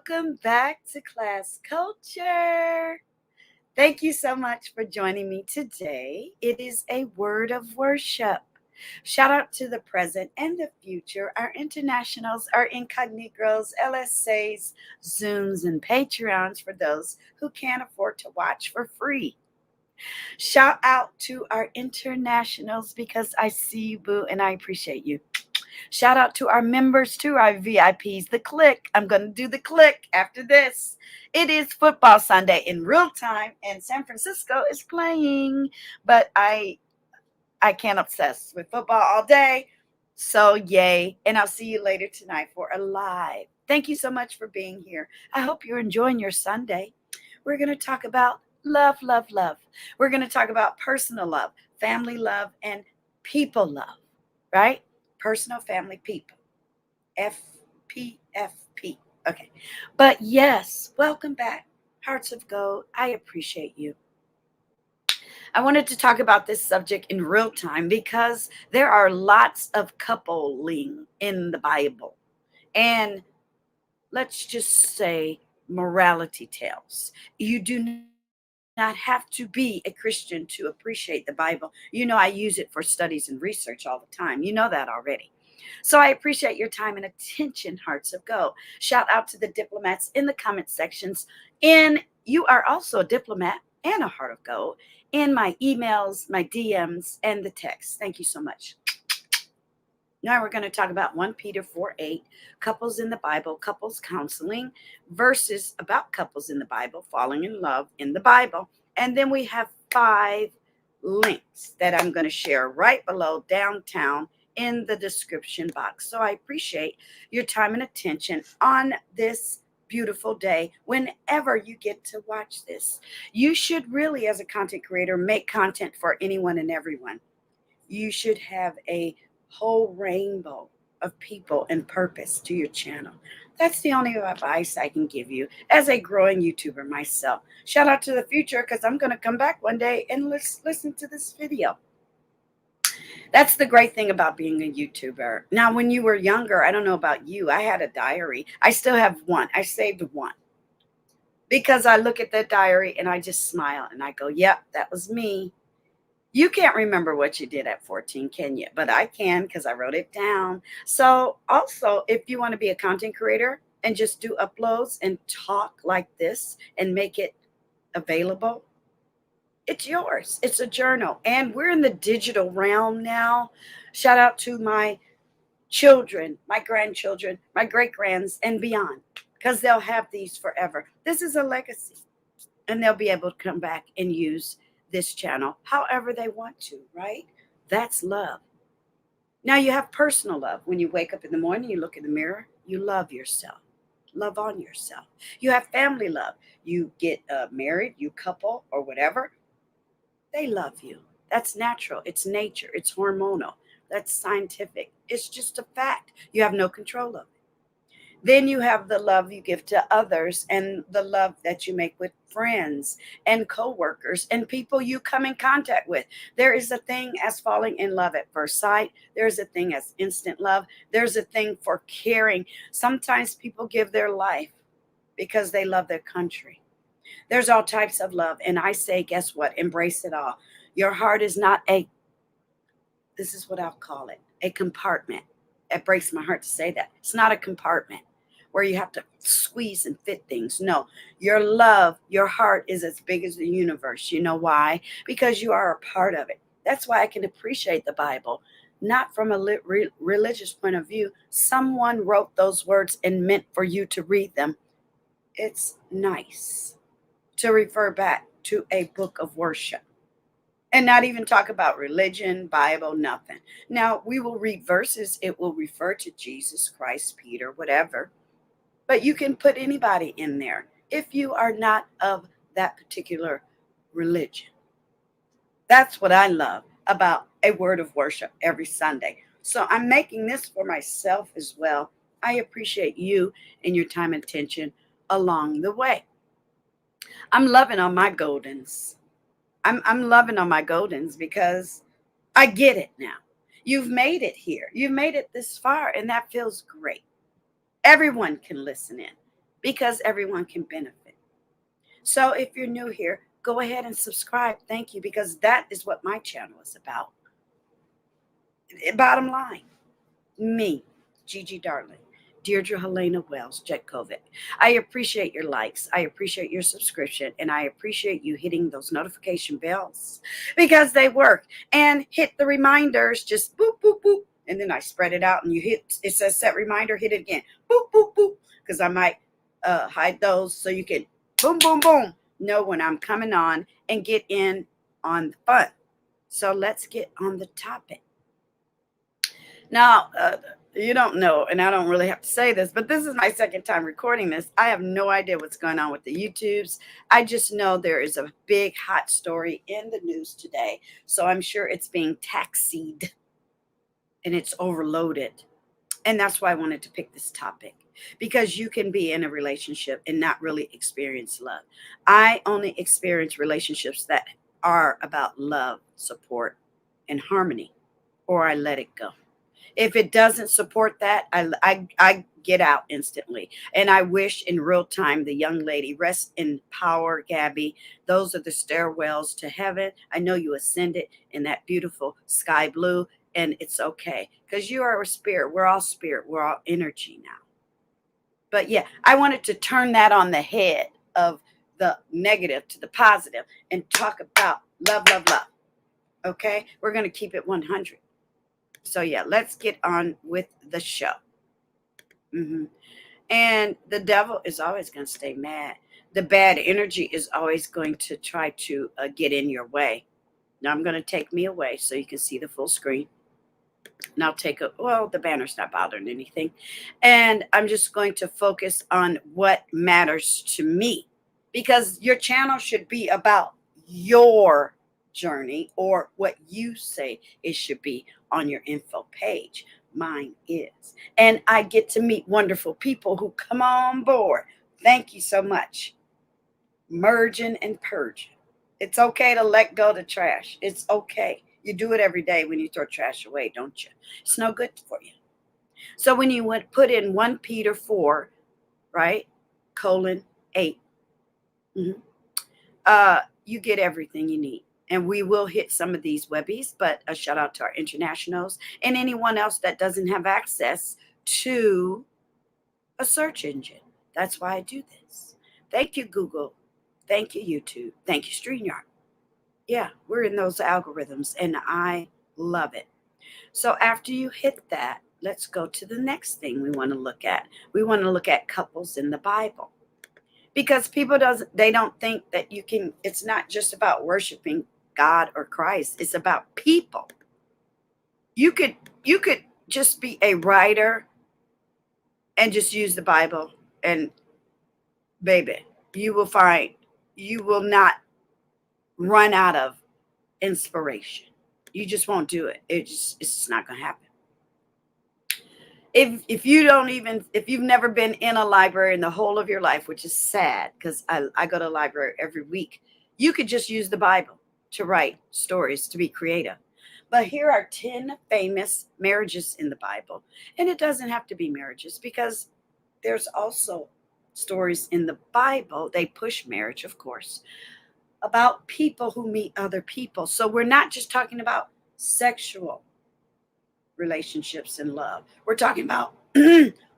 Welcome back to Class Culture. Thank you so much for joining me today. It is a word of worship. Shout out to the present and the future, our internationals, our incognegros, LSAs, Zooms, and Patreons for those who can't afford to watch for free. Shout out to our internationals because I see you, boo, and I appreciate you. Shout out to our members, to our VIPs, the click. I'm going to do the click after this. It is football Sunday in real time, and San Francisco is playing. But I can't obsess with football all day. So yay. And I'll see you later tonight for a live. Thank you so much for being here. I hope you're enjoying your Sunday. We're going to talk about love, love, love. We're going to talk about personal love, family love, and people love, right? Personal, family, people. FPFP. Okay. But yes, welcome back. Hearts of Gold. I appreciate you. I wanted to talk about this subject in real time because there are lots of coupling in the Bible. And let's just say morality tales. You do not have to be a Christian to appreciate the Bible. You know, I use it for studies and research all the time. You know that already. So I appreciate your time and attention, Hearts of Gold. Shout out to the diplomats in the comment sections. And you are also a diplomat and a Heart of Gold in my emails, my DMs, and the text. Thank you so much. Now we're going to talk about 1 Peter 4:8, couples in the Bible, couples counseling, verses about couples in the Bible, falling in love in the Bible. And then we have 5 links that I'm going to share right below downtown in the description box. So I appreciate your time and attention on this beautiful day whenever you get to watch this. You should really, as a content creator, make content for anyone and everyone. You should have a whole rainbow of people and purpose to your channel. That's the only advice I can give you as a growing YouTuber myself. Shout out to the future because I'm going to come back one day and listen to this video. That's the great thing about being a YouTuber. Now, when you were younger, I don't know about you, I had a diary. I still have one. I saved one because I look at that diary and I just smile and I go, yep, that was me. You can't remember what you did at 14, can you? But I can because I wrote it down. So also, if you want to be a content creator and just do uploads and talk like this and make it available, it's yours. It's a journal. And we're in the digital realm now. Shout out to my children, my grandchildren, my great-grands, and beyond, because they'll have these forever. This is a legacy. And they'll be able to come back and use this channel however they want to, right? That's love. Now you have personal love. When you wake up in the morning, you look in the mirror, you love yourself. Love on yourself. You have family love. You get married, you couple or whatever. They love you. That's natural. It's nature. It's hormonal. That's scientific. It's just a fact. You have no control of it. Then you have the love you give to others and the love that you make with friends and coworkers and people you come in contact with. There is a thing as falling in love at first sight. There's a thing as instant love. There's a thing for caring. Sometimes people give their life because they love their country. There's all types of love. And I say, guess what? Embrace it all. Your heart is not this is what I'll call it, a compartment. It breaks my heart to say that. It's not a compartment where you have to squeeze and fit things. No, your love, your heart is as big as the universe. You know why? Because you are a part of it. That's why I can appreciate the Bible, not from a religious point of view. Someone wrote those words and meant for you to read them. It's nice to refer back to a book of worship and not even talk about religion, Bible, nothing. Now, we will read verses. It will refer to Jesus Christ, Peter, whatever. But you can put anybody in there if you are not of that particular religion. That's what I love about a word of worship every Sunday. So I'm making this for myself as well. I appreciate you and your time and attention along the way. I'm loving on my Goldens. I'm loving on my Goldens because I get it now. You've made it here. You've made it this far, and that feels great. Everyone can listen in. because everyone can benefit. So if you're new here, go ahead and subscribe. Thank you, because that is what my channel is about. Bottom line, me, Gigi Darling, DEIRDREHELENA Wells, Jetkovic. I appreciate your likes. I appreciate your subscription. And I appreciate you hitting those notification bells because they work. And hit the reminders. Just boop, boop, boop. And then I spread it out and you hit, it says set reminder, hit it again. Boop, boop, boop. Because I might hide those so you can boom, boom, boom, know when I'm coming on and get in on the fun. So let's get on the topic. Now, you don't know, and I don't really have to say this, but this is my second time recording this. I have no idea what's going on with the YouTubes. I just know there is a big hot story in the news today. So I'm sure it's being taxied and it's overloaded. And that's why I wanted to pick this topic, because you can be in a relationship and not really experience love. I only experience relationships that are about love, support, and harmony, or I let it go. If it doesn't support that, I get out instantly. And I wish in real time the young lady, rest in power, Gabby. Those are the stairwells to heaven. I know you ascended in that beautiful sky blue, and it's okay because you are a spirit. We're all spirit. We're all energy now. But yeah, I wanted to turn that on the head of the negative to the positive and talk about love, love, love. Okay? We're going to keep it 100. So yeah, let's get on with the show. And the devil is always going to stay mad. The bad energy is always going to try to get in your way. Now I'm going to take me away so you can see the full screen. And I'll take the banner's not bothering anything. And I'm just going to focus on what matters to me, because your channel should be about your journey or what you say it should be on your info page. Mine is. And I get to meet wonderful people who come on board. Thank you so much. Merging and purging. It's okay to let go the trash. It's okay. You do it every day when you throw trash away, don't you? It's no good for you. So when you would put in 1 Peter 4, right, :8, you get everything you need. And we will hit some of these webbies, but a shout out to our internationals and anyone else that doesn't have access to a search engine. That's why I do this. Thank you, Google. Thank you, YouTube. Thank you, StreamYard. Yeah, we're in those algorithms and I love it. So after you hit that, let's go to the next thing we want to look at. We want to look at couples in the Bible. Because people don't think that you can, it's not just about worshiping God or Christ. It's about people. You could just be a writer and just use the Bible, and baby, you will find you will not run out of inspiration. You just won't do it. It's just not going to happen. If you've never been in a library in the whole of your life, which is sad because I go to a library every week, you could just use the Bible to write stories, to be creative. But here are 10 famous marriages in the Bible. And it doesn't have to be marriages, because there's also stories in the Bible. They push marriage, of course, about people who meet other people. So we're not just talking about sexual relationships and love. We're talking about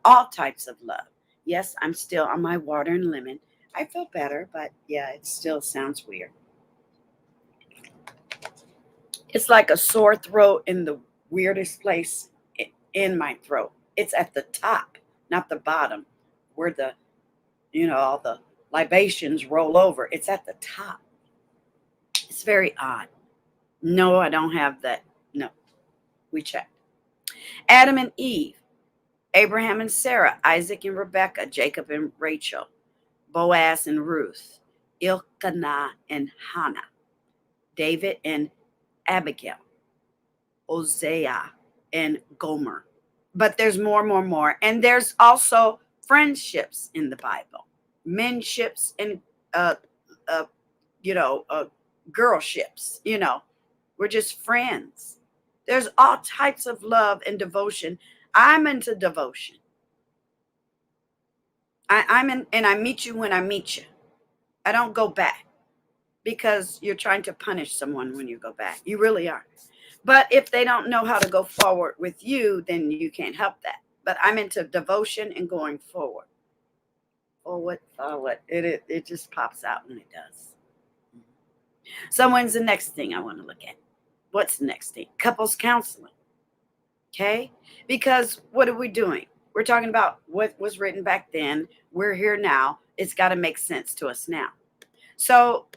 all types of love. Yes, I'm still on my water and lemon. I feel better, but yeah, it still sounds weird. It's like a sore throat in the weirdest place in my throat. It's at the top, not the bottom, where all the libations roll over. It's at the top. It's very odd. No, I don't have that. No, we checked. Adam and Eve, Abraham and Sarah, Isaac and Rebekah, Jacob and Rachel, Boaz and Ruth, Elkanah and Hannah, David and Abigail, Hosea and Gomer. But there's more. And there's also friendships in the Bible, menships and girlships. We're just friends. There's all types of love and devotion. I'm into devotion. I'm in, and I meet you when I meet you. I don't go back because you're trying to punish someone when you go back. You really are. But if they don't know how to go forward with you, then you can't help that. But I'm into devotion and going forward. Forward, forward. It just pops out when it does. So when's the next thing I want to look at? What's the next thing? Couples counseling. Okay? Because what are we doing? We're talking about what was written back then. We're here now. It's got to make sense to us now. So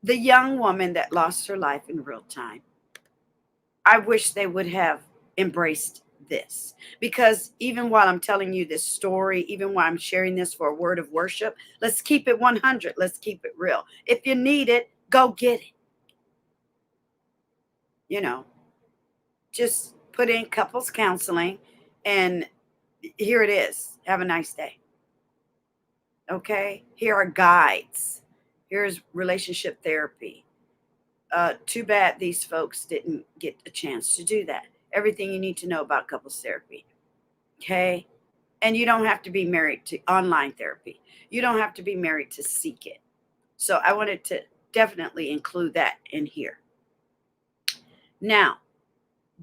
the young woman that lost her life in real time, I wish they would have embraced this, because even while I'm telling you this story, even while I'm sharing this for a word of worship, let's keep it 100. Let's keep it real. If you need it, go get it. You know, just put in couples counseling and here it is. Have a nice day. Okay. Here are guides. Here's relationship therapy. Too bad these folks didn't get a chance to do that. Everything you need to know about couples therapy. Okay. And you don't have to be married to online therapy. You don't have to be married to seek it. So I wanted to definitely include that in here. Now,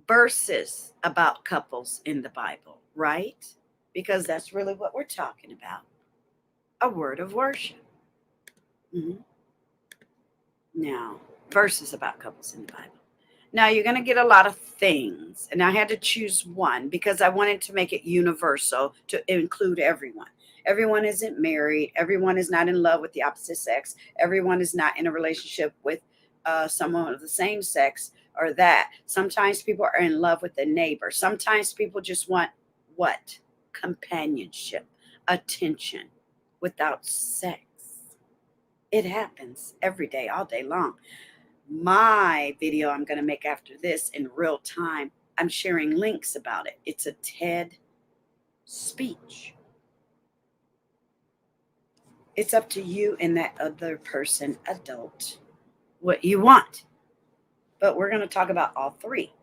verses about couples in the Bible, right? Because that's really what we're talking about. A word of worship. Mm-hmm. Now, verses about couples in the Bible. Now, you're going to get a lot of things, and I had to choose one because I wanted to make it universal to include everyone. Everyone isn't married. Everyone is not in love with the opposite sex. Everyone is not in a relationship with someone of the same sex or that. Sometimes people are in love with a neighbor. Sometimes people just want what? Companionship, attention without sex. It happens every day, all day long. My video I'm going to make after this in real time, I'm sharing links about it. It's a TED speech. It's up to you and that other person, adult, what you want. But we're going to talk about all three.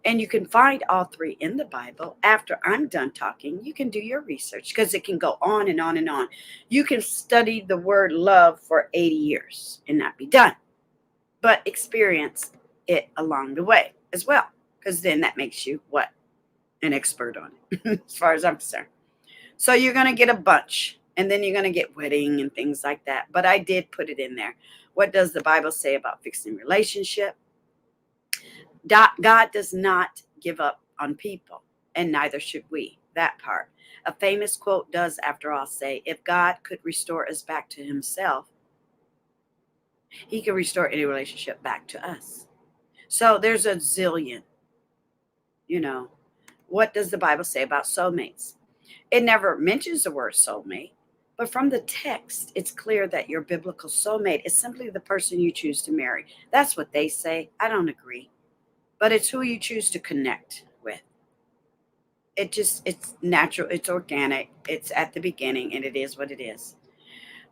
And you can find all three in the Bible. After I'm done talking, you can do your research because it can go on and on and on. You can study the word love for 80 years and not be done, but experience it along the way as well, because then that makes you what? An expert on it, as far as I'm concerned. So you're going to get a bunch, and then you're going to get wedding and things like that. But I did put it in there. What does the Bible say about fixing relationship? God does not give up on people, and neither should we. That part. A famous quote does, after all, say, if God could restore us back to himself, he can restore any relationship back to us. So there's a zillion, you know. What does the Bible say about soulmates? It never mentions the word soulmate, but from the text, it's clear that your biblical soulmate is simply the person you choose to marry. That's what they say. I don't agree, but it's who you choose to connect with. It's natural, it's organic, it's at the beginning, and it is what it is.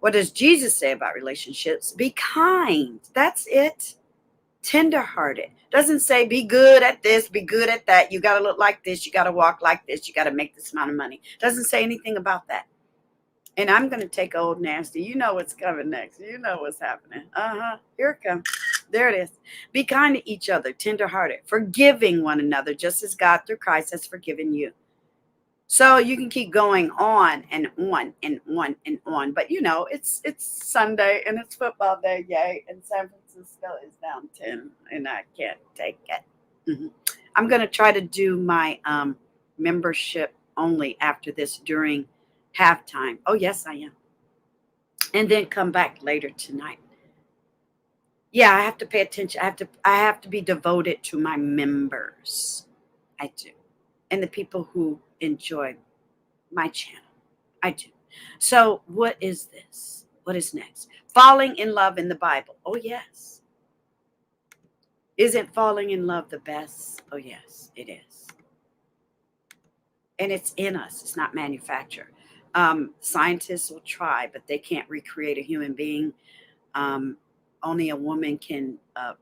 What does Jesus say about relationships? Be kind. That's it. Tenderhearted. Doesn't say be good at this, be good at that. You got to look like this. You got to walk like this. You got to make this amount of money. Doesn't say anything about that. And I'm going to take old nasty. You know what's coming next. You know what's happening. Here it comes. There it is. Be kind to each other, tenderhearted, forgiving one another, just as God through Christ has forgiven you. So you can keep going on and on and on and on. But you know, it's Sunday and it's football day, yay. And San Francisco is down 10 and I can't take it. Mm-hmm. I'm going to try to do my membership only after this during halftime. Oh, yes, I am. And then come back later tonight. Yeah, I have to pay attention. I have to be devoted to my members. I do. And the people who enjoy my channel. I do. So what is this? What is next? Falling in love in the Bible. Oh, yes. Isn't falling in love the best? Oh, yes, it is. And it's in us. It's not manufactured. Scientists will try, but they can't recreate a human being. Only a woman can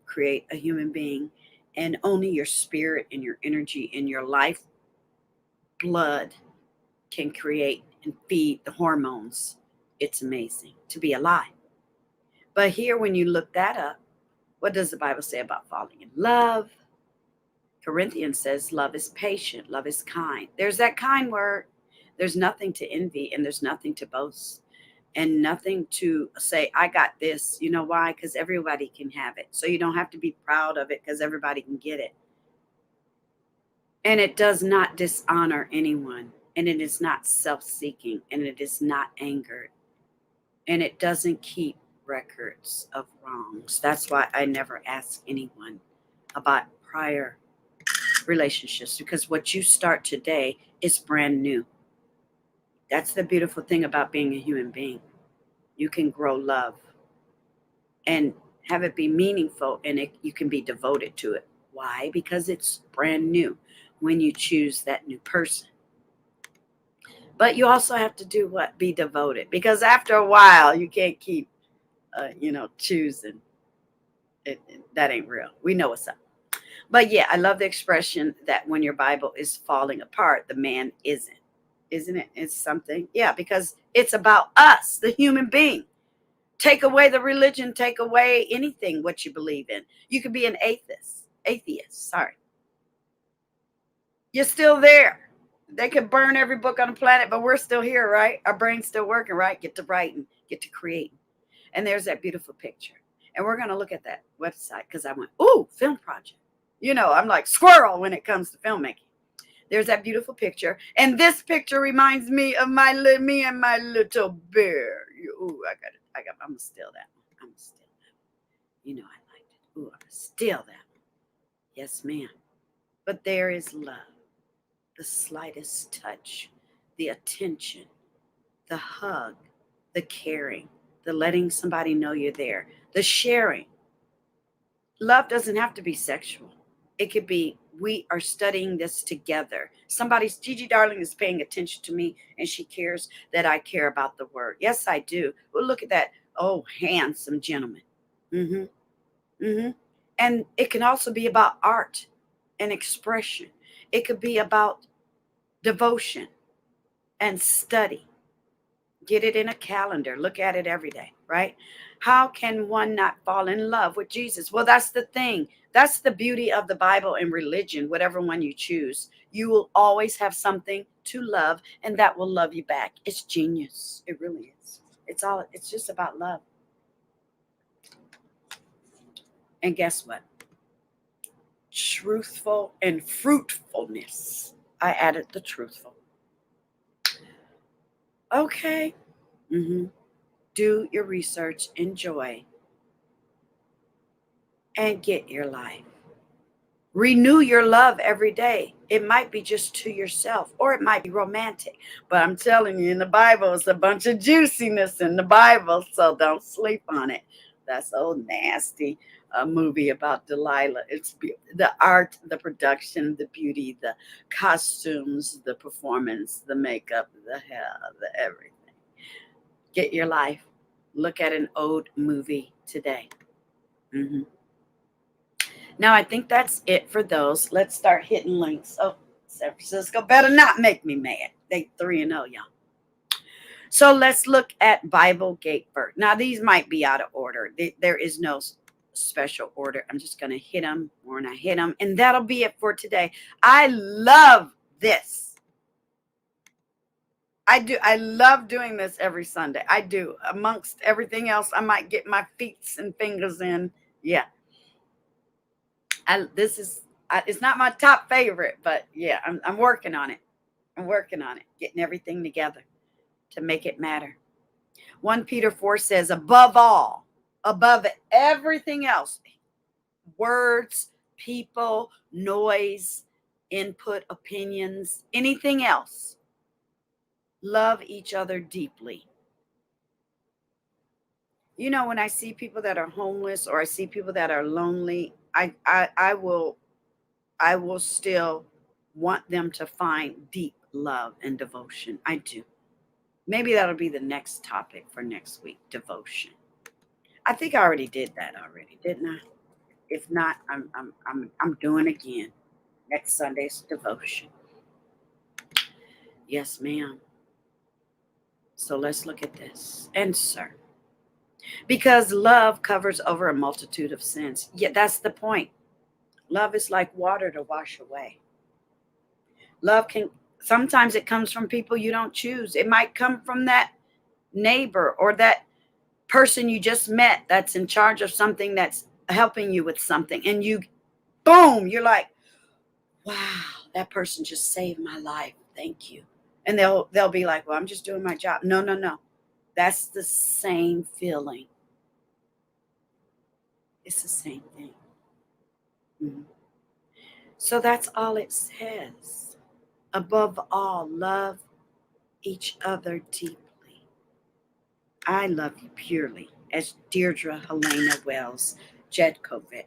create a human being. And only your spirit and your energy and your life blood can create and feed the hormones. It's amazing to be alive. But here, when you look that up, what does the Bible say about falling in love? Corinthians says love is patient, love is kind. There's that kind word. There's nothing to envy and there's nothing to boast and nothing to say, I got this. You know why? Because everybody can have it. So you don't have to be proud of it because everybody can get it. And it does not dishonor anyone. And it is not self-seeking. And it is not angered. And it doesn't keep records of wrongs. That's why I never ask anyone about prior relationships, because what you start today is brand new. That's the beautiful thing about being a human being. You can grow love and have it be meaningful, and you can be devoted to it. Why? Because it's brand new when you choose that new person. But you also have to do what? Be devoted, because after a while you can't keep choosing. That ain't real. We know what's up. But yeah, I love the expression that when your Bible is falling apart, the man isn't. Isn't it? It's something. Yeah, because it's about us, the human being. Take away the religion, take away anything what you believe in. You could be an atheist, sorry. You're still there. They could burn every book on the planet, but we're still here, right? Our brain's still working, right? Get to writing, get to creating. And there's that beautiful picture. And we're going to look at that website because I went, ooh, film project. I'm like squirrel when it comes to filmmaking. There's that beautiful picture. And this picture reminds me of me and my little bear. Ooh, I'm going to steal that one. I'm going to steal that one. I liked it. Ooh, I'm going to steal that one. Yes, ma'am. But there is love. The slightest touch, the attention, the hug, the caring, the letting somebody know you're there, the sharing. Love doesn't have to be sexual. It could be, we are studying this together. Gigi Darling is paying attention to me and she cares that I care about the word. Yes, I do. Well, look at that. Oh, handsome gentleman. And it can also be about art and expression. It could be about devotion and study. Get it in a calendar. Look at it every day, right? How can one not fall in love with Jesus? Well, that's the thing. That's the beauty of the Bible and religion, whatever one you choose. You will always have something to love, and that will love you back. It's genius. It really is. It's just about love. And guess what? Truthful and fruitfulness. I added the truthful. Okay. Do your research, enjoy, and get your life. Renew your love every day. It might be just to yourself, or it might be romantic. But I'm telling you, in the Bible, it's a bunch of juiciness in the Bible, so don't sleep on it. That's old nasty movie about Delilah. It's the art, the production, the beauty, the costumes, the performance, the makeup, the hair, the everything. Get your life. Look at an old movie today. Now, I think that's it for those. Let's start hitting links. Oh, San Francisco better not make me mad. They 3-0, y'all. So let's look at Bible Gate first. Now, these might be out of order. There is no special order. I'm just going to hit them when I hit them. And that'll be it for today. I love this. I do. I love doing this every Sunday. I do. Amongst everything else, I might get my feet and fingers in. Yeah. It's not my top favorite, but yeah, I'm working on it. I'm working on it, getting everything together to make it matter. 1 Peter 4 says, above all, above everything else, words, people, noise, input, opinions, anything else, love each other deeply. When I see people that are homeless or I see people that are lonely, I will still want them to find deep love and devotion. I do. Maybe that'll be the next topic for next week, devotion. I think I already did that already, didn't I? If not, I'm doing again. Next Sunday's devotion. Yes, ma'am. So let's look at this. Answer. Because love covers over a multitude of sins. Yeah, that's the point. Love is like water to wash away. Love can, sometimes it comes from people you don't choose. It might come from that neighbor or that person you just met that's in charge of something, that's helping you with something. And you, boom, you're like, wow, that person just saved my life. Thank you. And they'll be like, well, I'm just doing my job. No, no, no. That's the same feeling. It's the same thing. Mhm. So that's all it says. Above all, love each other deeply. I love you purely, as DEIRDREHELENA Wells Jedkovich.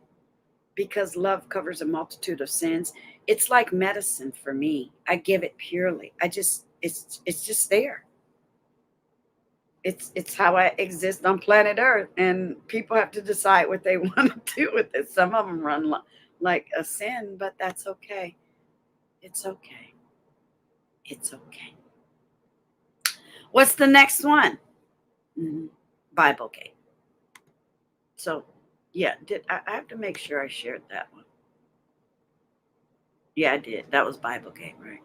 Because love covers a multitude of sins. It's like medicine for me. I give it purely. It's just there. It's how I exist on planet Earth, and people have to decide what they want to do with it. Some of them run like a sin, but that's okay. It's okay. It's okay. What's the next one? Bible Gate. So, yeah, I have to make sure I shared that one? Yeah, I did. That was Bible Gate, right?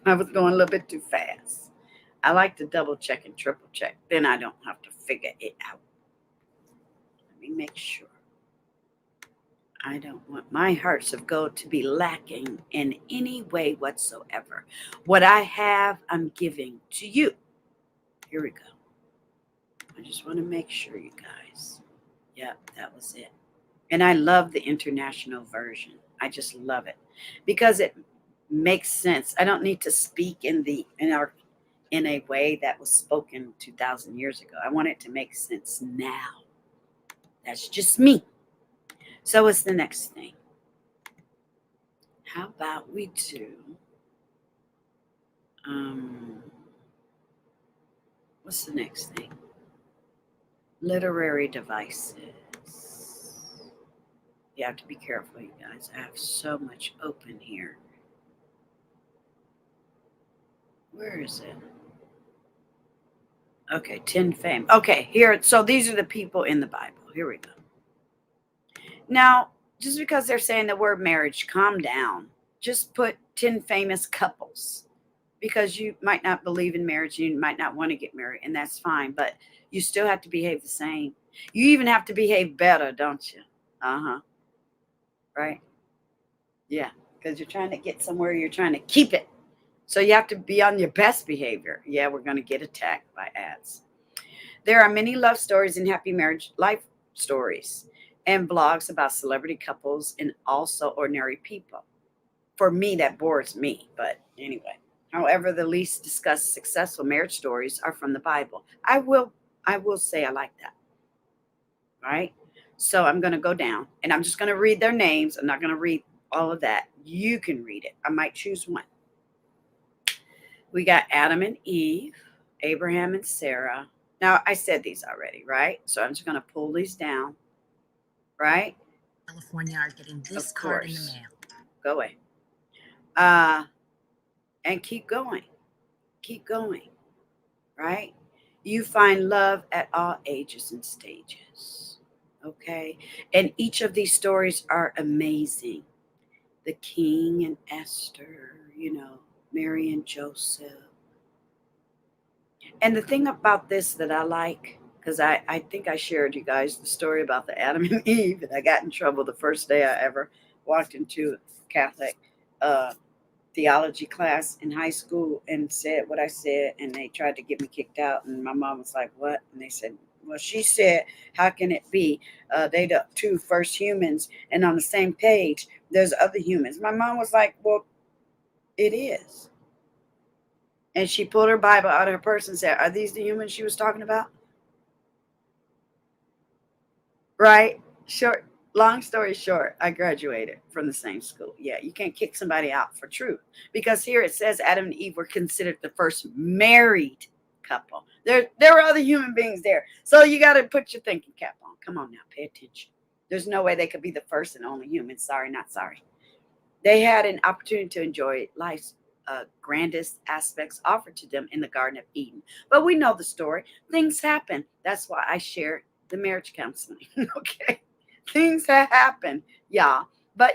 I was going a little bit too fast. I like to double check and triple check. Then I don't have to figure it out. Let me make sure. I don't want my hearts of gold to be lacking in any way whatsoever. What I have, I'm giving to you. Here we go. I just want to make sure, you guys. Yep, that was it. And I love the international version. I just love it because it makes sense. I don't need to speak in a way that was spoken 2,000 years ago. I want it to make sense now. That's just me. So what's the next thing? How about we do what's the next thing? Literary devices. You have to be careful, you guys. I have so much open here. Where is it? Okay, 10 fame. Okay, here. So these are the people in the Bible. Here we go. Now, just because they're saying the word marriage, calm down. Just put 10 famous couples, because you might not believe in marriage. You might not want to get married, and that's fine. But you still have to behave the same. You even have to behave better, don't you? Uh-huh. Right? Yeah, because you're trying to get somewhere. You're trying to keep it. So you have to be on your best behavior. Yeah, we're going to get attacked by ads. There are many love stories and happy marriage life stories and blogs about celebrity couples and also ordinary people. For me, that bores me. But anyway, however, the least discussed successful marriage stories are from the Bible. I will say I like that. Right? So I'm going to go down and I'm just going to read their names. I'm not going to read all of that. You can read it. I might choose one. We got Adam and Eve, Abraham and Sarah. Now, I said these already, right? So I'm just going to pull these down, right? California are getting this card in the mail. Go away. And keep going. Keep going, right? You find love at all ages and stages, okay? And each of these stories are amazing. The king and Esther, Mary and Joseph. And the thing about this that I like, because I think I shared you guys the story about the Adam and Eve, and I got in trouble the first day I ever walked into a Catholic theology class in high school and said what I said, and they tried to get me kicked out. And my mom was like, what? And they said, well, she said, how can it be? They the two first humans, and on the same page, there's other humans. My mom was like, well, it is. And she pulled her Bible out of her purse and said, are these the humans she was talking about? Right? Short, long story short, I graduated from the same school. Yeah, you can't kick somebody out for truth. Because here it says Adam and Eve were considered the first married couple. There were other human beings there. So you got to put your thinking cap on. Come on now, pay attention. There's no way they could be the first and only humans. Sorry, not sorry. They had an opportunity to enjoy life grandest aspects offered to them in the Garden of Eden. But we know the story. Things happen. That's why I share the marriage counseling. Okay. Things have happened. Yeah. But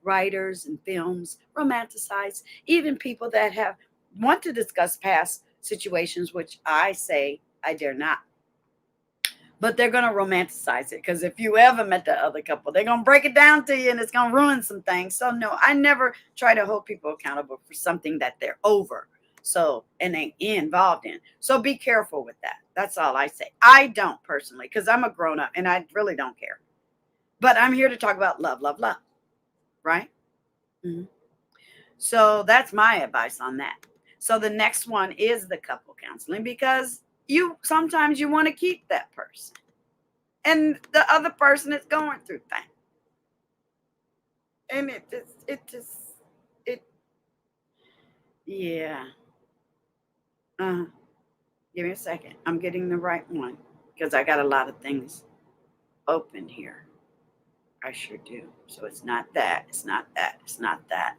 writers and films romanticize even people that have want to discuss past situations, which I say I dare not. But they're going to romanticize it, because if you ever met the other couple, they're going to break it down to you and it's going to ruin some things. So no, I never try to hold people accountable for something that they're over. So, and they involved in. So be careful with that. That's all I say. I don't personally, because I'm a grown up and I really don't care. But I'm here to talk about love, love, love. Right? Mm-hmm. So that's my advice on that. So the next one is the couple counseling, because sometimes you want to keep that person and the other person is going through things. And yeah. Give me a second. I'm getting the right one, because I got a lot of things open here. I sure do. So it's not that. It's not that. It's not that.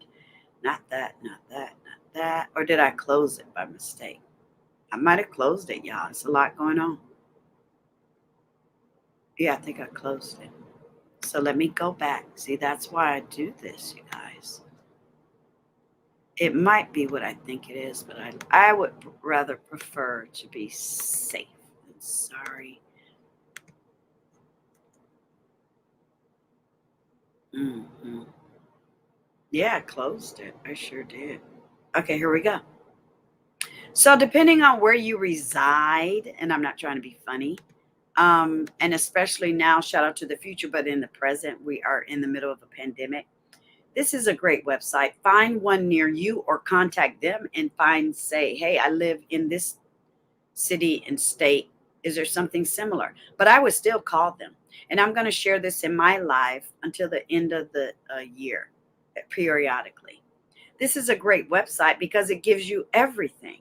Not that. Not that. Not that. Or did I close it by mistake? I might have closed it, y'all. It's a lot going on. Yeah, I think I closed it. So let me go back. See, that's why I do this, you guys. It might be what I think it is, but I would rather prefer to be safe than sorry. Mm-hmm. Yeah, I closed it. I sure did. Okay, here we go. So depending on where you reside, and I'm not trying to be funny, and especially now, shout out to the future, but in the present, we are in the middle of a pandemic. This is a great website. Find one near you or contact them and say, hey, I live in this city and state. Is there something similar? But I would still call them. And I'm going to share this in my live until the end of the year, periodically. This is a great website because it gives you everything.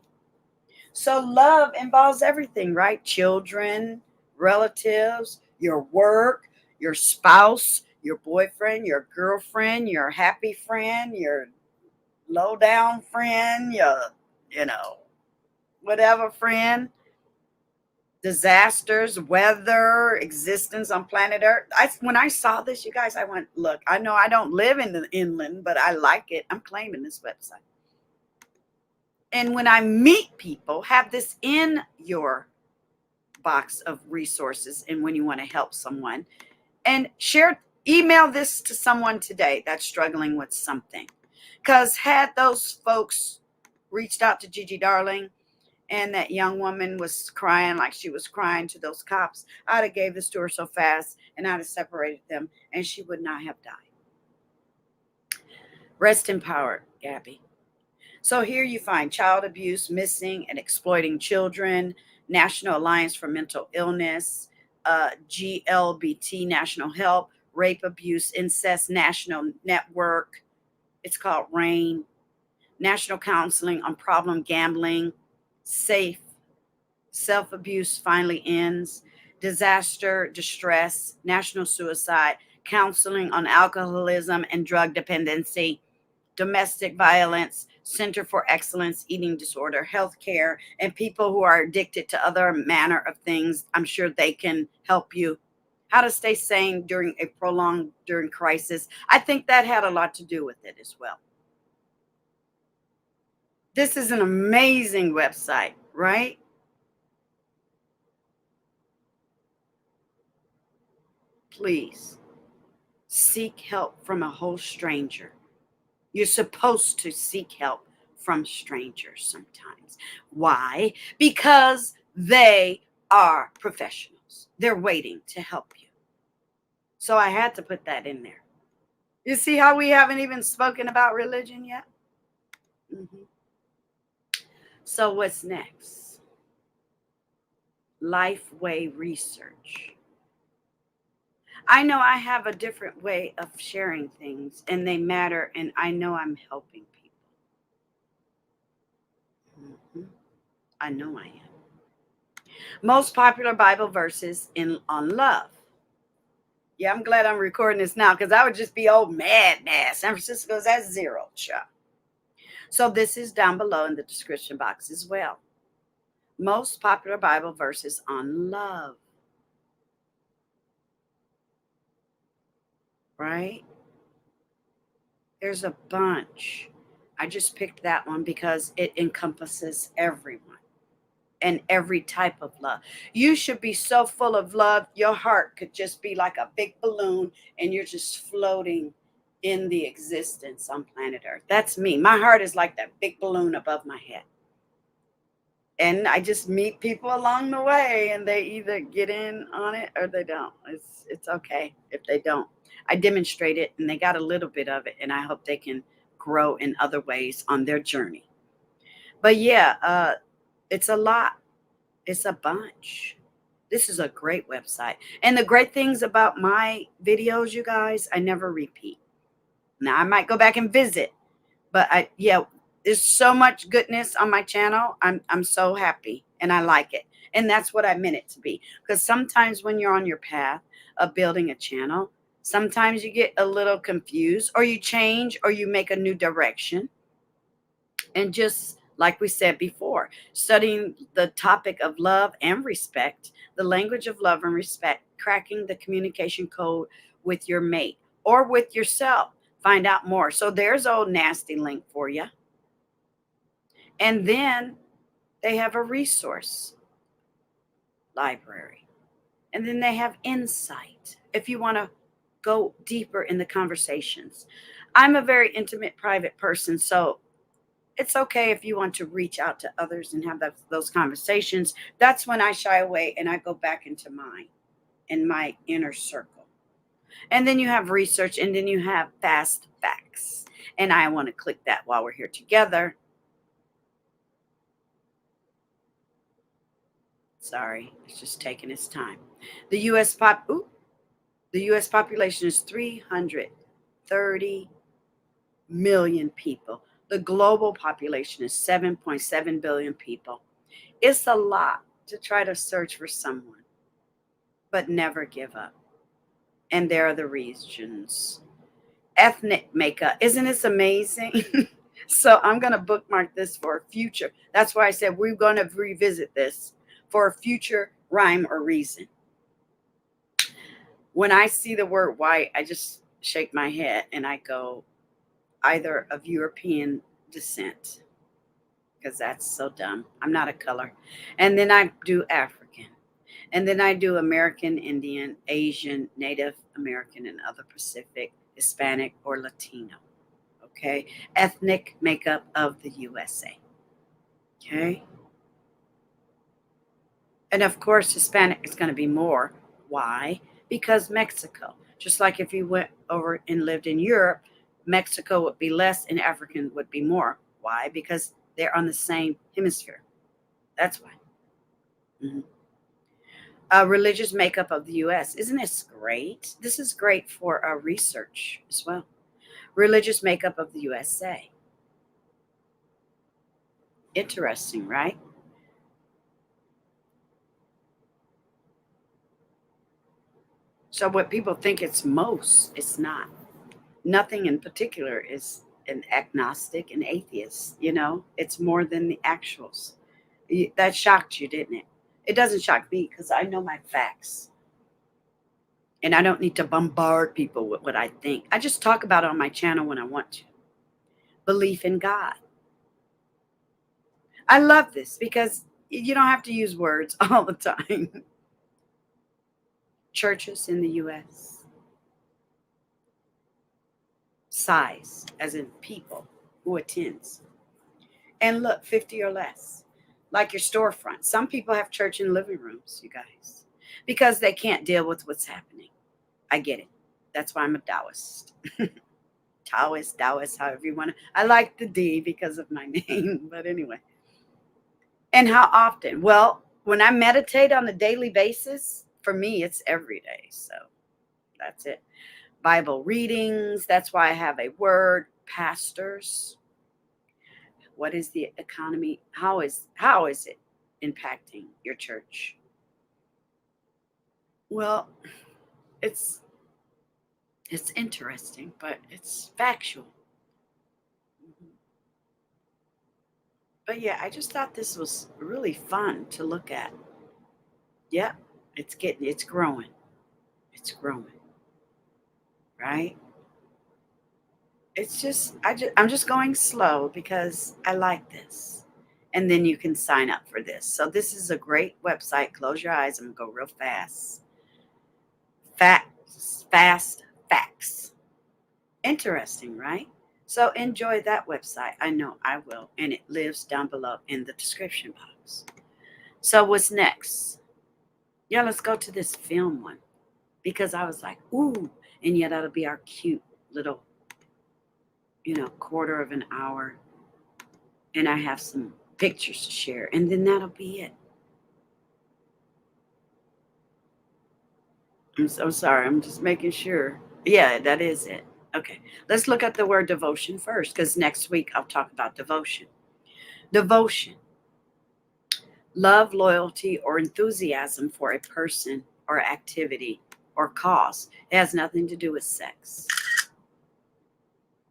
So love involves everything, right? Children, relatives, your work, your spouse, your boyfriend, your girlfriend, your happy friend, your low down friend, your, whatever friend, disasters, weather, existence on planet Earth. When I saw this, you guys, I went, look, I know I don't live in the inland, but I like it. I'm claiming this website. And when I meet people, have this in your box of resources. And when you want to help someone, and email this to someone today that's struggling with something. Because had those folks reached out to Gigi Darling and that young woman was crying like she was crying to those cops, I'd have gave this to her so fast and I'd have separated them and she would not have died. Rest empowered, Gabby. So here you find child abuse, missing and exploiting children, National Alliance for Mental Illness, GLBT National Help, Rape, Abuse, Incest National Network. It's called RAIN. National Counseling on Problem Gambling, SAFE, Self-Abuse Finally Ends, Disaster Distress, National Suicide, Counseling on Alcoholism and Drug Dependency, Domestic Violence, Center for Excellence, Eating Disorder, Healthcare, and people who are addicted to other manner of things. I'm sure they can help you. How to stay sane during a prolonged crisis. I think that had a lot to do with it as well. This is an amazing website, right? Please seek help from a whole stranger. You're supposed to seek help from strangers sometimes. Why? Because they are professionals. They're waiting to help you. So I had to put that in there. You see how we haven't even spoken about religion yet? Mm-hmm. So what's next? Lifeway Research. I know I have a different way of sharing things and they matter, and I know I'm helping people. Mm-hmm. I know I am. Most popular Bible verses on love. Yeah, I'm glad I'm recording this now because I would just be old mad. San Francisco's at 0. Chuck. So this is down below in the description box as well. Most popular Bible verses on love. Right? There's a bunch. I just picked that one because it encompasses everyone and every type of love. You should be so full of love, your heart could just be like a big balloon and you're just floating in the existence on planet Earth. That's me. My heart is like that big balloon above my head. And I just meet people along the way and they either get in on it or they don't. It's okay if they don't. I demonstrate it and they got a little bit of it and I hope they can grow in other ways on their journey. But yeah, it's a lot. It's a bunch. This is a great website. And the great things about my videos, you guys, I never repeat. Now I might go back and visit, but yeah, there's so much goodness on my channel. I'm so happy and I like it. And that's what I meant it to be. Because sometimes when you're on your path of building a channel, sometimes you get a little confused or you change or you make a new direction. And just like we said before, studying the topic of love and respect, the language of love and respect, cracking the communication code with your mate or with yourself. Find out more. So there's old nasty link for you. And then they have a resource library. And then they have insight if you want to go deeper in the conversations. I'm a very intimate, private person, so it's okay if you want to reach out to others and have those conversations. That's when I shy away and I go back into mine and my inner circle. And then you have research and then you have fast facts. And I want to click that while we're here together. Sorry, it's just taking its time. The U.S. population is 330 million people. The global population is 7.7 billion people. It's a lot to try to search for someone, but never give up. And there are the regions. Ethnic makeup. Isn't this amazing? So I'm going to bookmark this for a future. That's why I said we're going to revisit this for a future rhyme or reason. When I see the word white, I just shake my head and I go, either of European descent, because that's so dumb. I'm not a color. And then I do African. And then I do American, Indian, Asian, Native American, and other Pacific, Hispanic, or Latino. Okay? Ethnic makeup of the USA. Okay? And of course, Hispanic is going to be more. Why? Because Mexico. Just like if you went over and lived in Europe, Mexico would be less and African would be more. Why? Because they're on the same hemisphere. That's why. Religious makeup of the U.S. Isn't this great? This is great for research as well. Religious makeup of the USA. Interesting, right? So what people think it's most, it's not. Nothing in particular is an agnostic and atheist, it's more than the actuals. That shocked you, didn't it? It doesn't shock me because I know my facts. And I don't need to bombard people with what I think. I just talk about it on my channel when I want to. Belief in God. I love this because you don't have to use words all the time. Churches in the U.S. Size, as in people who attends. And look, 50 or less. Like your storefront. Some people have church in living rooms, you guys, because they can't deal with what's happening. I get it. That's why I'm a Taoist. Taoist, however you want to. I like the D because of my name, but anyway. And how often? Well, when I meditate on a daily basis, for me, it's every day. So that's it. Bible readings. That's why I have a word. Pastors. What is the economy? How is it impacting your church? Well, it's interesting, but it's factual. But yeah, I just thought this was really fun to look at. Yep, it's growing. It's growing, right? I'm just going slow because I like this. And then you can sign up for this. So this is a great website. Close your eyes. I'm gonna go real fast. Fast facts. Interesting, right? So enjoy that website. I know I will. And it lives down below in the description box. So what's next? Yeah, let's go to this film one. Because I was like, ooh, and yeah, that'll be our cute little, quarter of an hour. And I have some pictures to share. And then that'll be it. I'm so sorry. I'm just making sure. Yeah, that is it. Okay. Let's look at the word devotion first, because next week I'll talk about devotion. Devotion. Love, loyalty, or enthusiasm for a person or activity or cause. It has nothing to do with sex.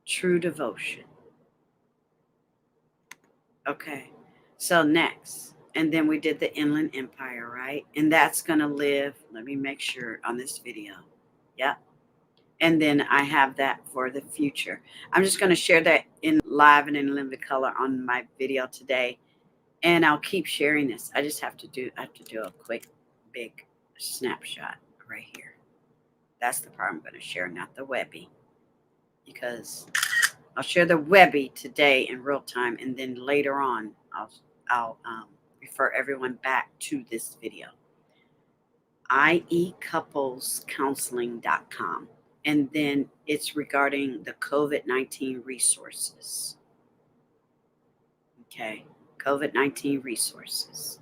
True devotion. Okay. So next. And then we did the Inland Empire, right? And that's going to live, let me make sure on this video. Yep. And then I have that for the future. I'm just going to share that in live and in living color on my video today. And I'll keep sharing this. I have to do a quick, big snapshot right here. That's the part I'm going to share, not the Webby. Because I'll share the Webby today in real time. And then later on, I'll refer everyone back to this video. iecouplescounseling.com. And then it's regarding the COVID-19 resources. Okay, COVID-19 resources.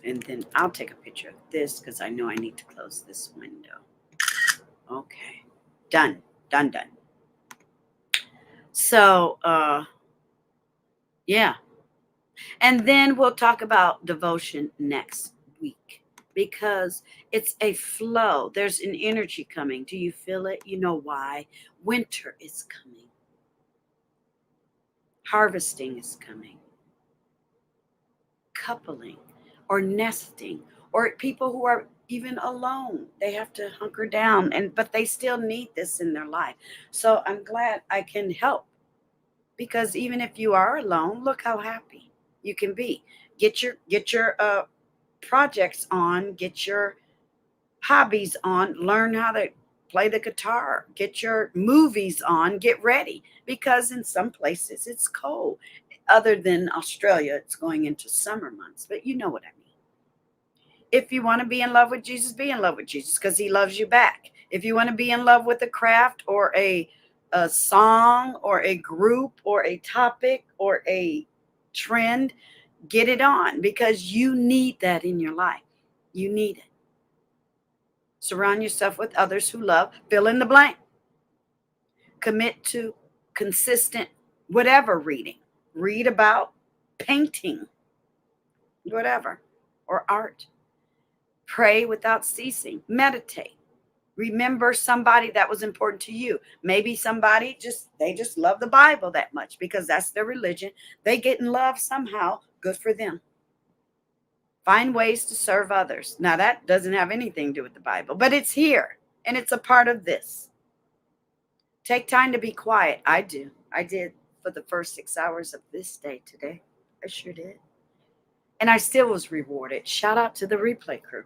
And then I'll take a picture of this because I know I need to close this window. Okay, done. So, yeah. And then we'll talk about devotion next week because it's a flow. There's an energy coming. Do you feel it? You know why? Winter is coming. Harvesting is coming. Coupling or nesting or people who are even alone. They have to hunker down but they still need this in their life. So I'm glad I can help because even if you are alone, look how happy you can be. Get your projects on, get your hobbies on, learn how to play the guitar, get your movies on, get ready because in some places it's cold. Other than Australia, it's going into summer months, but you know what I mean. If you want to be in love with Jesus, be in love with Jesus because he loves you back. If you want to be in love with a craft or a song or a group or a topic or a trend, get it on because you need that in your life. You need it. Surround yourself with others who love, fill in the blank. Commit to consistent whatever reading. Read about painting, whatever, or art. Pray without ceasing. Meditate. Remember somebody that was important to you. Maybe somebody they just love the Bible that much because that's their religion. They get in love somehow. Good for them. Find ways to serve others. Now that doesn't have anything to do with the Bible, but it's here and it's a part of this. Take time to be quiet. I do. I did for the first 6 hours of this day today. I sure did. And I still was rewarded. Shout out to the replay crew.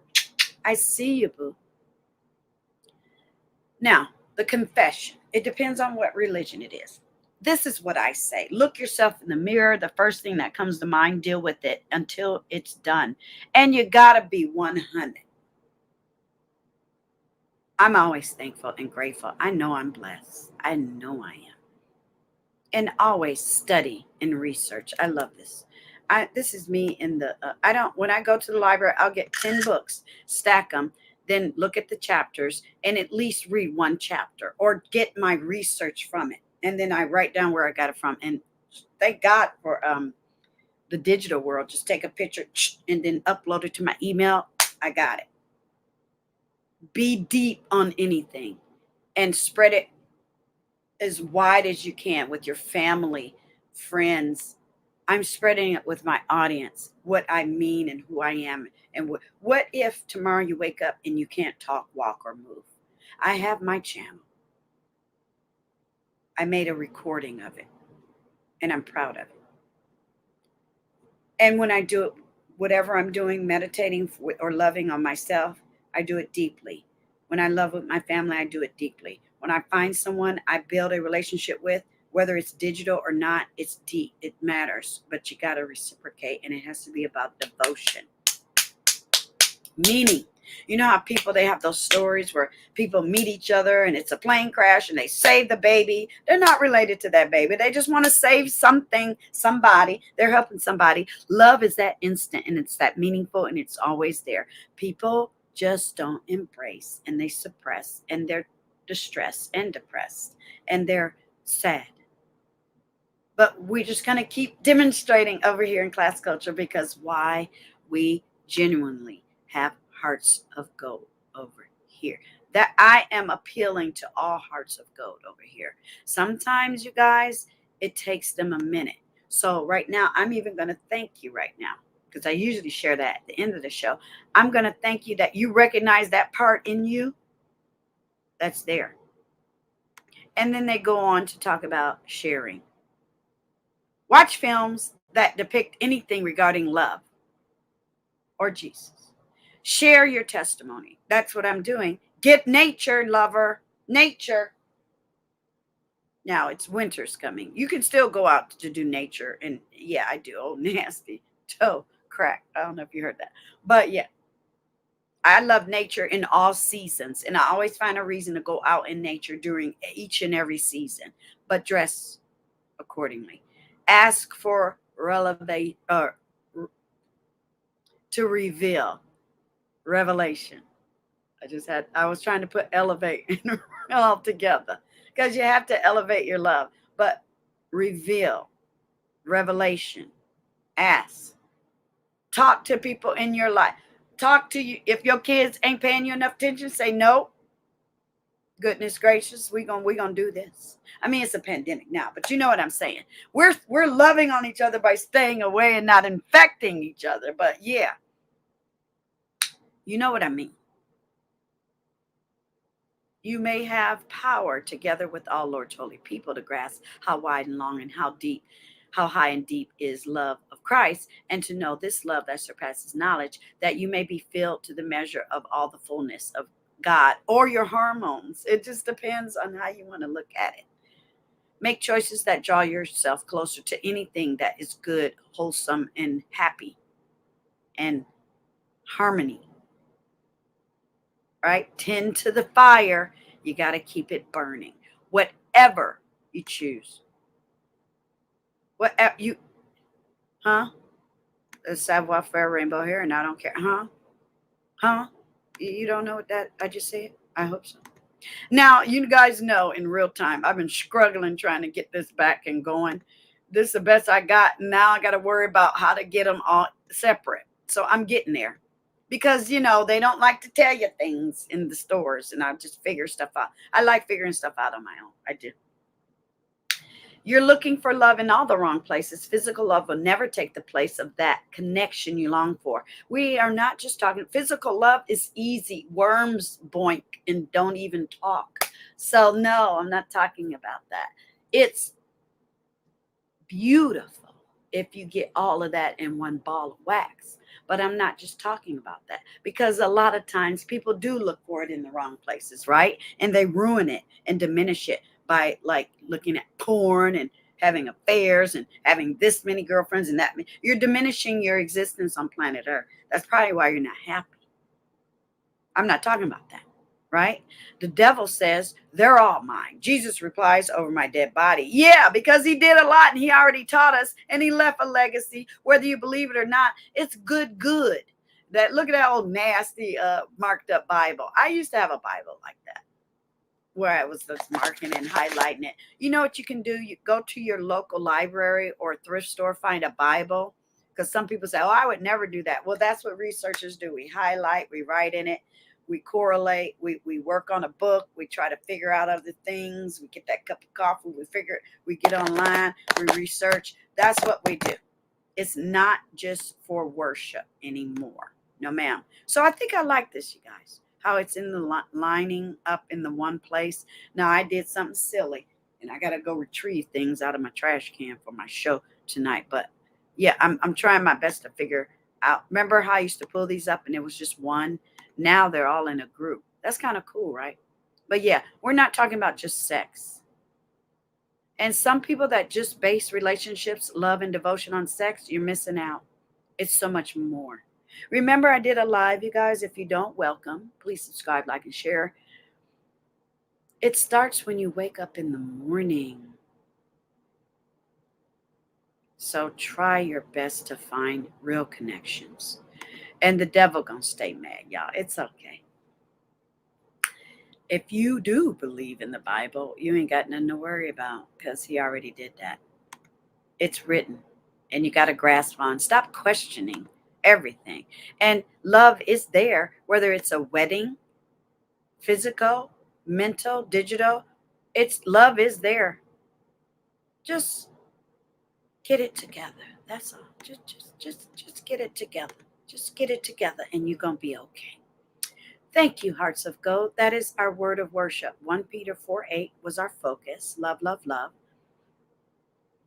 I see you, boo. Now, the confession. It depends on what religion it is. This is what I say. Look yourself in the mirror. The first thing that comes to mind, deal with it until it's done. And you got to be 100. I'm always thankful and grateful. I know I'm blessed. I know I am. And always study and research. I love this. This is me in the, when I go to the library, I'll get 10 books, stack them, then look at the chapters and at least read one chapter or get my research from it. And then I write down where I got it from. And thank God for the digital world. Just take a picture and then upload it to my email. I got it. Be deep on anything and spread it as wide as you can with your family, friends, I'm spreading it with my audience, what I mean and who I am. And what if tomorrow you wake up and you can't talk, walk, or move? I have my channel. I made a recording of it, and I'm proud of it. And when I do it, whatever I'm doing, meditating or loving on myself, I do it deeply. When I love with my family, I do it deeply. When I find someone I build a relationship with, whether it's digital or not, it's deep. It matters, but you got to reciprocate, and it has to be about devotion. Meaning, you know how people, they have those stories where people meet each other and it's a plane crash and they save the baby. They're not related to that baby. They just want to save something, somebody. They're helping somebody. Love is that instant, and it's that meaningful, and it's always there. People just don't embrace, and they suppress, and they're distressed and depressed, and they're sad. But we're just going to keep demonstrating over here in class culture, because why? We genuinely have hearts of gold over here. That I am appealing to all hearts of gold over here. Sometimes, you guys, it takes them a minute. So right now, I'm even going to thank you right now, because I usually share that at the end of the show. I'm going to thank you that you recognize that part in you that's there. And then they go on to talk about sharing. Watch films that depict anything regarding love or Jesus. Share your testimony. That's what I'm doing. Get nature, lover. Nature. Now, it's winter's coming. You can still go out to do nature. And yeah, I do. Oh, nasty. Toe crack. I don't know if you heard that. But yeah, I love nature in all seasons. And I always find a reason to go out in nature during each and every season. But dress accordingly. Ask for to reveal revelation. I was trying to put elevate all together, because you have to elevate your love, but reveal revelation. Ask, talk to people in your life. Talk to you. If your kids ain't paying you enough attention, say no. Goodness gracious, we're gonna do this. I mean, it's a pandemic now, but you know what I'm saying. We're loving on each other by staying away and not infecting each other. But yeah, you know what I mean. You may have power together with all Lord's holy people to grasp how wide and long and how deep, how high and deep is love of Christ, and to know this love that surpasses knowledge, that you may be filled to the measure of all the fullness of God, or your hormones. It just depends on how you want to look at it. Make choices that draw yourself closer to anything that is good, wholesome, and happy, and harmony. Right? Tend to the fire. You got to keep it burning. Whatever you choose. Whatever you, the savoir faire rainbow hair, and I don't care. You don't know what that I just said? I hope so. Now, you guys know in real time, I've been struggling trying to get this back and going. This is the best I got. Now I got to worry about how to get them all separate. So I'm getting there. Because, you know, they don't like to tell you things in the stores, and I just figure stuff out. I like figuring stuff out on my own. I do. You're looking for love in all the wrong places. Physical love will never take the place of that connection you long for. We are not just talking. Physical love is easy. Worms boink and don't even talk. So, no, I'm not talking about that. It's beautiful if you get all of that in one ball of wax. But I'm not just talking about that, because a lot of times people do look for it in the wrong places, right? And they ruin it and diminish it by like looking at porn and having affairs and having this many girlfriends and that many. You're diminishing your existence on planet Earth. That's probably why you're not happy. I'm not talking about that, right? The devil says, they're all mine. Jesus replies, over my dead body. Yeah, because he did a lot and he already taught us, and he left a legacy, whether you believe it or not. It's good. That, look at that old nasty marked up Bible. I used to have a Bible like that, where I was just marking and highlighting it. You know what you can do? You go to your local library or thrift store, find a Bible, because some people say, oh, I would never do that. Well, that's what researchers do. We highlight, we write in it, we correlate, we work on a book, we try to figure out other things, we get that cup of coffee, we get online, we research. That's what we do. It's not just for worship anymore. No, ma'am. So I think I like this, you guys, how it's in the lining up in the one place. Now, I did something silly, and I got to go retrieve things out of my trash can for my show tonight. But yeah, I'm trying my best to figure out. Remember how I used to pull these up and it was just one? Now they're all in a group. That's kind of cool, right? But yeah, we're not talking about just sex. And some people that just base relationships, love, and devotion on sex, you're missing out. It's so much more. Remember, I did a live, you guys. If you don't, welcome. Please subscribe, like, and share. It starts when you wake up in the morning. So try your best to find real connections. And the devil gonna stay mad, y'all. It's okay. If you do believe in the Bible, you ain't got nothing to worry about because he already did that. It's written, and you got to grasp on. Stop questioning everything. And love is there, whether it's a wedding, physical, mental, digital. It's love is there. Just get it together. That's all. Just get it together. Just get it together, and you're gonna be okay. Thank you, Hearts of Gold. That is our word of worship. 1 Peter 4:8 was our focus. Love, love, love.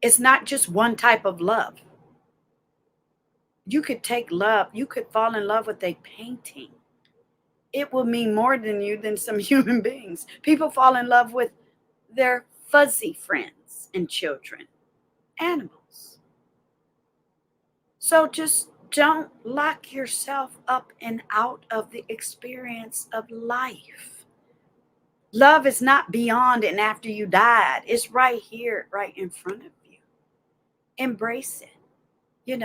It's not just one type of love. You could take love, you could fall in love with a painting. It will mean more than you than some human beings. People fall in love with their fuzzy friends and children, animals. So just don't lock yourself up and out of the experience of life. Love is not beyond and after you died. It's right here, right in front of you. Embrace it.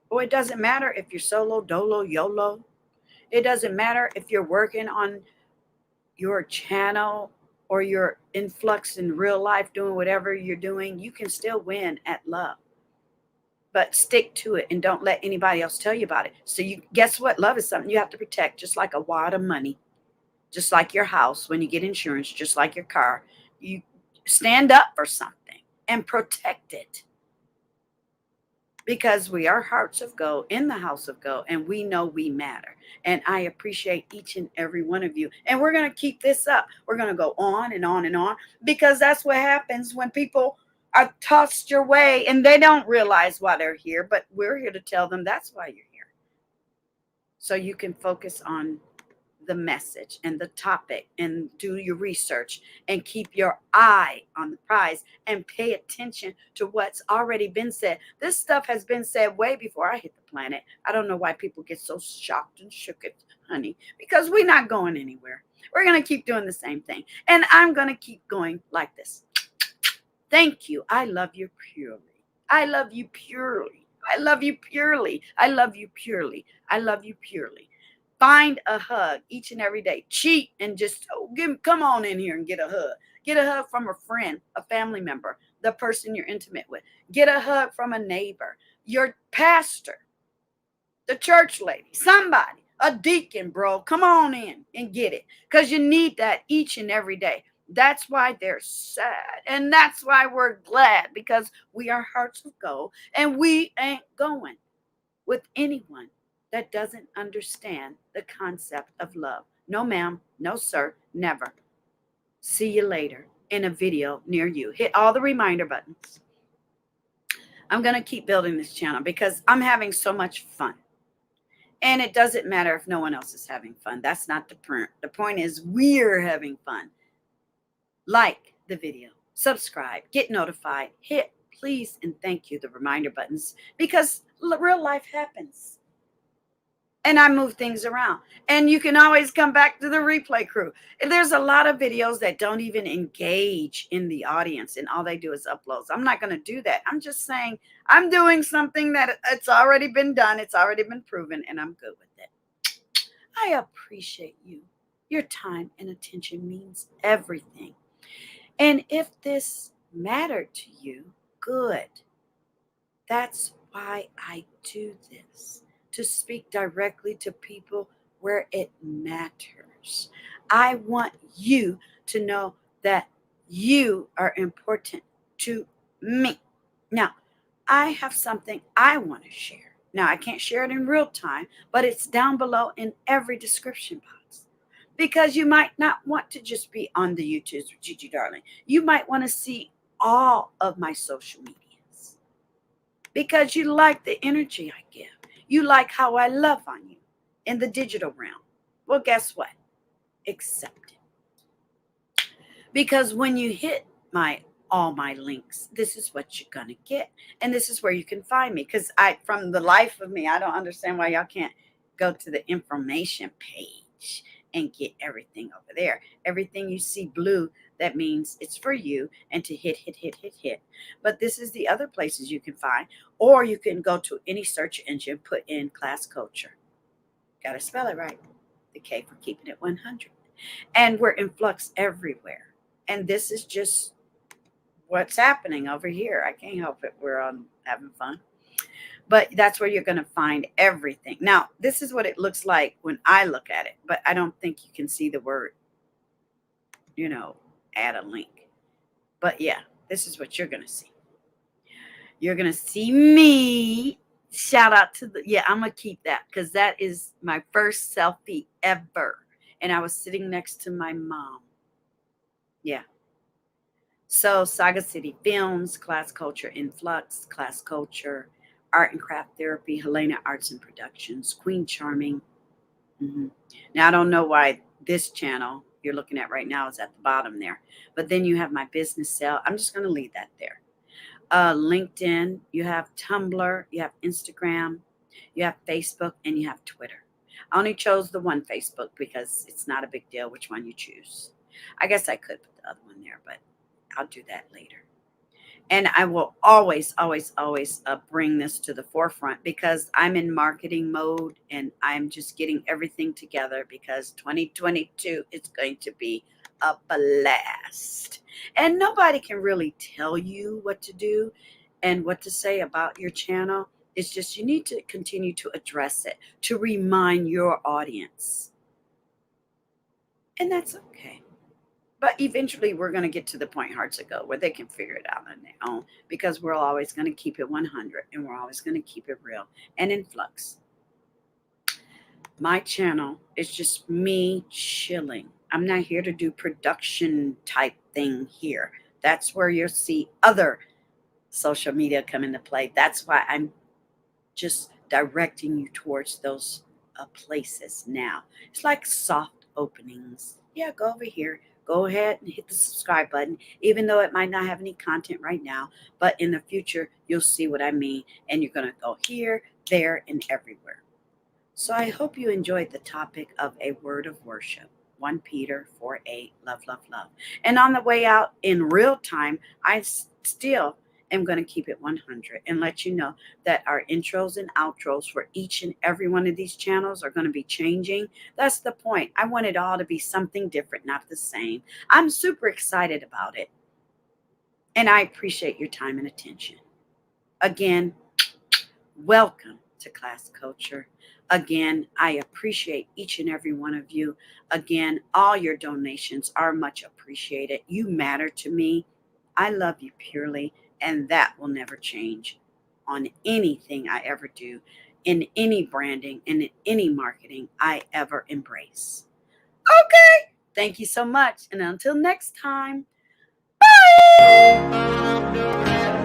Or it doesn't matter if you're solo, dolo, YOLO. It doesn't matter if you're working on your channel or you're influx in real life doing whatever you're doing. You can still win at love. But stick to it and don't let anybody else tell you about it. So guess what? Love is something you have to protect, just like a wad of money, just like your house when you get insurance, just like your car. You stand up for something and protect it. Because we are hearts of gold in the house of gold, and we know we matter. And I appreciate each and every one of you. And we're going to keep this up. We're going to go on and on and on, because that's what happens when people are tossed your way and they don't realize why they're here. But we're here to tell them that's why you're here. So you can focus on the message and the topic and do your research and keep your eye on the prize and pay attention to what's already been said. This stuff has been said way before I hit the planet. I don't know why people get so shocked and shook it, honey, because we're not going anywhere. We're going to keep doing the same thing. And I'm going to keep going like this. Thank you. I love you purely. I love you purely. I love you purely. I love you purely. I love you purely. Find a hug each and every day. Cheat and just come on in here and get a hug. Get a hug from a friend, a family member, the person you're intimate with. Get a hug from a neighbor, your pastor, the church lady, somebody, a deacon, bro. Come on in and get it, because you need that each and every day. That's why they're sad, and that's why we're glad, because we are hearts of gold, and we ain't going with anyone that doesn't understand the concept of love. No, ma'am. No, sir. Never. See you later in a video near you. Hit all the reminder buttons. I'm going to keep building this channel because I'm having so much fun. And it doesn't matter if no one else is having fun. That's not the point. The point is we're having fun. Like the video, subscribe, get notified, hit please and thank you the reminder buttons, because real life happens. And I move things around. And you can always come back to the replay crew. And there's a lot of videos that don't even engage in the audience, and all they do is uploads. I'm not going to do that. I'm just saying I'm doing something that it's already been done. It's already been proven, and I'm good with it. I appreciate you. Your time and attention means everything. And if this mattered to you, good. That's why I do this, to speak directly to people where it matters. I want you to know that you are important to me. Now, I have something I want to share. Now, I can't share it in real time, but it's down below in every description box. Because you might not want to just be on the YouTube with Gigi Darling. You might want to see all of my social medias because you like the energy I give. You like how I love on you in the digital realm. Well, guess what? Accept it. Because when you hit all my links, this is what you're gonna get, and this is where you can find me. Because from the life of me, I don't understand why y'all can't go to the information page and get everything over there. Everything you see blue, that means it's for you, and to hit. But this is the other places you can find, or you can go to any search engine, put in class culture. Gotta spell it right. The K for keeping it 100. And we're in flux everywhere. And this is just what's happening over here. I can't help it. We're on having fun. But that's where you're going to find everything. Now, this is what it looks like when I look at it, but I don't think you can see the word, add a link. But yeah, this is what you're going to see. You're going to see me. Shout out to I'm going to keep that because that is my first selfie ever. And I was sitting next to my mom. Yeah. So Saga City Films, Class Culture Influx, Class Culture, Art and Craft Therapy, Helena Arts and Productions, Queen Charming. Now, I don't know why this channel you're looking at right now is at the bottom there. But then you have my business cell. I'm just going to leave that there. LinkedIn, you have Tumblr, you have Instagram, you have Facebook, and you have Twitter. I only chose the one Facebook because it's not a big deal which one you choose. I guess I could put the other one there, but I'll do that later. And I will always bring this to the forefront because I'm in marketing mode and I'm just getting everything together because 2022 is going to be a blast. And nobody can really tell you what to do and what to say about your channel. It's just you need to continue to address it to remind your audience. And that's okay. But eventually we're going to get to the point, HUGz, where they can figure it out on their own because we're always going to keep it 100 and we're always going to keep it real and in flux. My channel is just me chilling. I'm not here to do production type thing here. That's where you'll see other social media come into play. That's why I'm just directing you towards those places now. It's like soft openings. Yeah, go over here. Go ahead and hit the subscribe button, even though it might not have any content right now. But in the future, you'll see what I mean. And you're going to go here, there, and everywhere. So I hope you enjoyed the topic of a word of worship. 1 Peter 4:8, love, love, love. And on the way out in real time, I still am going to keep it 100 and let you know that our intros and outros for each and every one of these channels are going to be changing. That's the point. I want it all to be something different, not the same. I'm super excited about it. And I appreciate your time and attention. Again, welcome to Class Culture. Again, I appreciate each and every one of you. Again, all your donations are much appreciated. You matter to me. I love you purely. And that will never change on anything I ever do, in any branding, and in any marketing I ever embrace. Okay. Thank you so much. And until next time, bye.